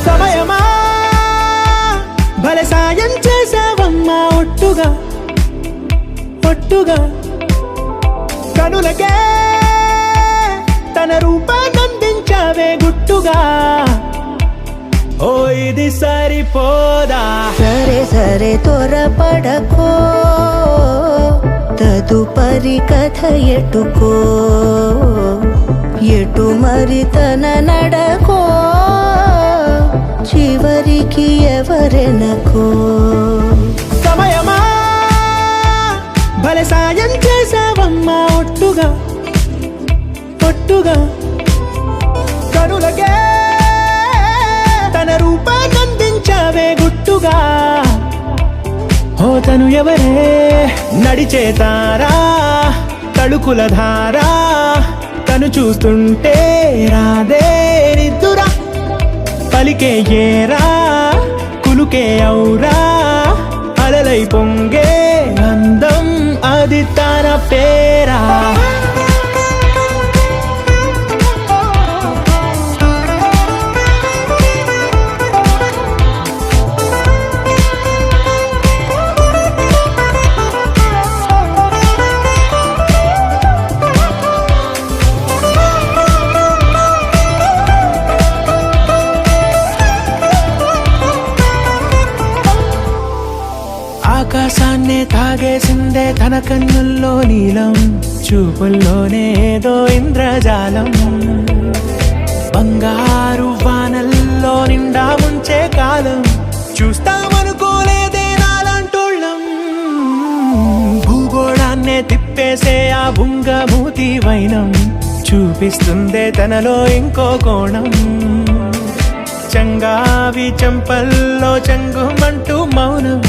సమయమా భలే సాయం చేసావమ్మా ఒట్టుగా ఒట్టుగా కనులకే తన రూపాన్నందించావే గుట్టుగా ఓ ఇది సరిపోదా సరే సరే త్వరపడకో తదుపరి కథ ఎటుకో ఎటు మరి తన నడకో చివరికి ఎవరెనకో సమయమా భలే సాయం చేసావమ్మా ఒట్టుగా ఒట్టుగా కనులకే తన రూపాన్నందించావే గుట్టుగా ఓ తను ఎవరే నడిచే తారా తళుకుల ధారా తను చూస్తుంటే రాదే నిద్దురా పలికే ఏరా కులుకే ఔరా అలలై పొంగే అందం అది తన పేరా ఆకాశాన్నే తాగేసిందే తన కన్నుల్లో నీలం చూపుల్లోనే ఏదో ఇంద్రజాలం బంగారు వానల్లో నిండా ముంచే కాలం చూస్తామనుకోలేదే నాలాంటోళ్ళం భూగోళాన్నే తిప్పేసే ఆ బుంగమూతి వైనం చూపిస్తుందే తనలో ఇంకో కోణం చంగావి చంపల్లో చంగుమంటూ మౌనం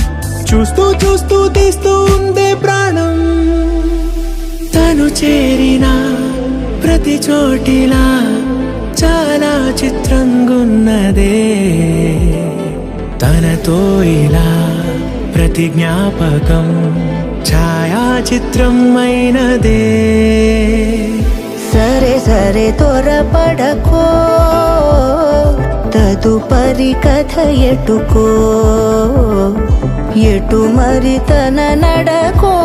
చూస్తూ చూస్తూ తీస్తూ ఉందే ప్రాణం తను చేరిన ప్రతి చోటిలా చాలా చిత్రంగున్నదే తనతో ఇలా ప్రతి జ్ఞాపకం ఛాయాచిత్రం అయినదే సరే సరే త్వరపడకో తదుపరి కథ ఎటుకో ఎటు మరి తన నడకో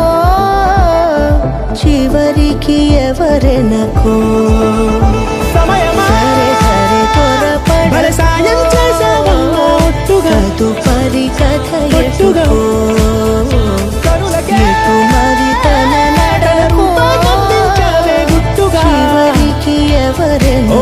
చివరికి ఎవరెనకో సరే సరే త్వరపడకో సాయం చేసావమ్మా ఒట్టుగా తదుపరి కథ ఎటుకో కనులకే ఎటు మరి తన నడకో గుట్టుగా చివరికి ఎవరెనకో